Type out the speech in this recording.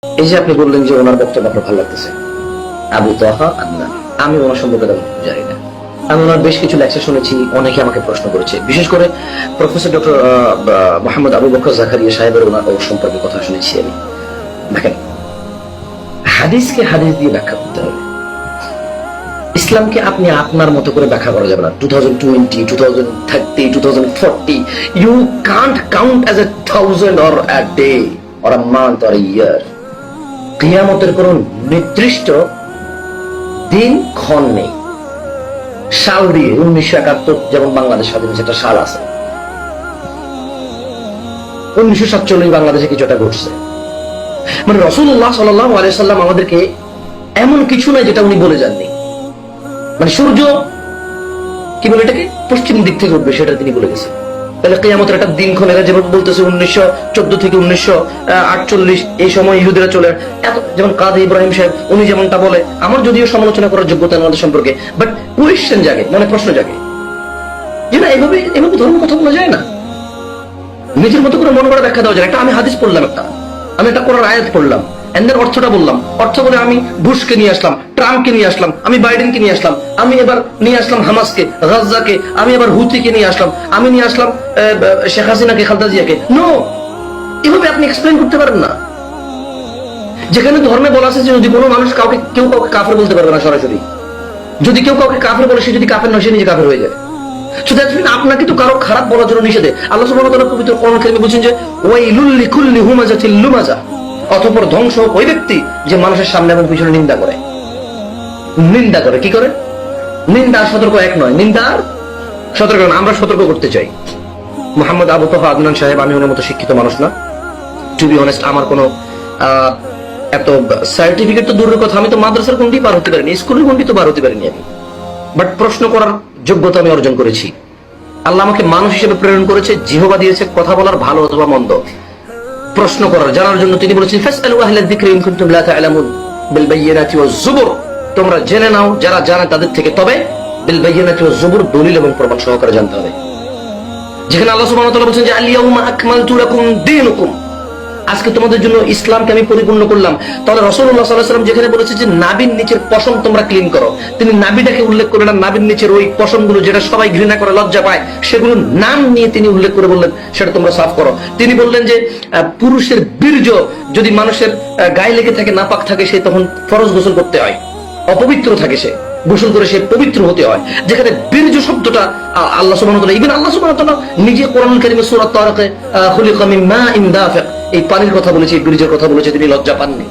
এই যে আপনি বললেন যে ওনার বক্তব্য আপনার ভালো লাগতেছে, আবু তাহা আদনান, আমি ওনার সম্পর্কে তেমন জানি না। আমি ওনার বেশ কিছু লেকচার শুনেছি, অনেকে আমাকে প্রশ্ন করেছে, বিশেষ করে প্রফেসর ডক্টর মোহাম্মদ আবু বকর জাকারিয়া সাহেবের ওনার সম্পর্কে কথা শুনেছি আমি। দেখেন, হাদিসকে হাদিস দিয়ে ব্যাখ্যা করতে হবে, ইসলামকে আপনি আপনার মতো করে ব্যাখ্যা করা যাবে না। 2020, 2030, 2040, you can't count as 1,000 or a day or a month or a year. কিয়ামতের কোন নির্দিষ্ট দিন ক্ষণ নেই। সাল দিয়ে 1971 যেমন বাংলাদেশ স্বাধীন হয়েছে, একটা সাল আছে। 1947 বাংলাদেশে কিছু একটা ঘটছে। মানে রাসূলুল্লাহ সাল্লাল্লাহু আলাইহি সাল্লাম আমাদেরকে এমন কিছু নাই যেটা উনি বলে যাননি। মানে সূর্য কি বলে এটাকে পশ্চিম দিক থেকে উঠবে, সেটা তিনি বলে গেছেন। তাহলে কিয়ামতের একটা দিনক্ষণ, এরা যেমন বলতেছে 1914 থেকে 1948 এই সময় ইহুদিরা চলে, যেমন কাজী ইব্রাহিম সাহেব উনি যেমনটা বলে, আমার যদিও সমালোচনা করার যোগ্যতা আমাদের সম্পর্কে, বাট কোয়েশ্চেন জাগে, মনে প্রশ্ন জাগে যে না, এভাবে ধর্ম কথা বলা যায় না, নিজের মতো করে মন করা ব্যাখ্যা দেওয়া যায়। একটা আমি হাদিস পড়লাম, আমি একটা কোরআন আয়াত পড়লাম, অর্থটা বললাম, অর্থ বলে আমি বুশকে নিয়ে আসলাম, ট্রাম্পকে নিয়ে আসলাম, আমি বাইডেনকে নিয়ে আসলাম, আমি এবার নিয়ে আসলাম হামাসকে, গাজ্জাকে, আমি এবার হুতিকে নিয়ে আসলাম, আমি নিয়ে আসলাম শেখ হাসিনাকে, খালেদা জিয়াকে। নো, এভাবে আপনি এক্সপ্লেইন করতে পারেন না। যেখানে ধর্মে বলা আছে যে যদি কোনো মানুষ কেউ কাউকে কাফের বলতে পারবে না সরাসরি, যদি কেউ কাউকে কাফের বলে, সে যদি কাফের নয়, সে নিজে কাফের হয়ে যায়। আপনাকে তো কারো খারাপ বলার জন্য নিষেধে। আল্লাহ সুবহানাহু ওয়া তাআলা পবিত্র কোরআন কারীমে বলেছেন যে ওয়াইলুল লিকুল্লি হুমাযাতিল লুমাযা, অতঃপর ধ্বংস ওই ব্যক্তি যে মানুষের সামনে এবং পিছনে নিন্দা করে। কি করে? নিন্দা আর সতর্ক এক নয়, নিন্দা আর সতর্ক। আমরা সতর্ক করতে চাই। মোহাম্মদ আবু তাহা আদনান সাহেব, আমি ওনার মতো শিক্ষিত মানুষ না, টু বি অনেস্ট। আমার কোনো এত সার্টিফিকেট তো দূরের কথা, আমি তো মাদ্রাসার গণ্ডি পার হতে পারিনি, স্কুলের গণ্ডি তো পার হতে পারিনি আমি, বাট প্রশ্ন করার যোগ্যতা আমি অর্জন করেছি। আল্লাহ আমাকে মানুষ হিসেবে প্রেরণ করেছে, জিহবা দিয়েছে কথা বলার, ভালো অথবা মন্দ প্রশ্ন করার, জানার জন্য। তিনি বলেছেন ফাসআলু আহলা যিকরি ইন কুনতুম লা তা'লামুন বিল বায়িনাতি ওয়াজ জুবুর, তোমরা জেনে নাও যারা জানে তাদের থেকে, তবে বিল বায়িনাতি ওয়াজ জুবুর, দলিল এবং প্রমাণ সহকারে জানতে হবে। যেখানে আল্লাহ সুবহানাহু ওয়া তাআলা বলেছেন যে আল ইয়াউমা আকমালতু লাকুম দীনুকুম, আজকে তোমাদের জন্য ইসলামকে আমি পরিপূর্ণ করলাম। তাহলে রাসূলুল্লাহ সাল্লাল্লাহু আলাইহি ওয়াসাল্লাম যেখানে বলেছে যে নাভির নিচের পশম তোমরা ক্লিন করো, তিনি নাভিটাকে উল্লেখ করে না, নাভির নিচের ওই পশমগুলো যেটা সবাই ঘৃণা করে, লজ্জা পায়, সেগুলোর নাম নিয়ে তিনি উল্লেখ করে বললেন সেটা তোমরা সাফ করো। তিনি বললেন যে পুরুষের বীর্য যদি মানুষের গায়ে লেগে থাকে, নাপাক থাকে, সে তখন ফরজ গোসল করতে হয়, অপবিত্র থাকে সে, গোসল করে সে পবিত্র হতে হয়। যেখানে বীর্য শব্দটা আল্লাহ সুবহানাহু ওয়া তাআলা, ইভেন আল্লাহ সুবহানাহু ওয়া তাআলা নিজে কোরআনুল কারীমে সূরা তারিকে খুলিকা মিন মাইন দাফিক, এই পানির কথা বলেছে, এই বীর্যের কথা বলেছে, তিনি লজ্জা পাননি।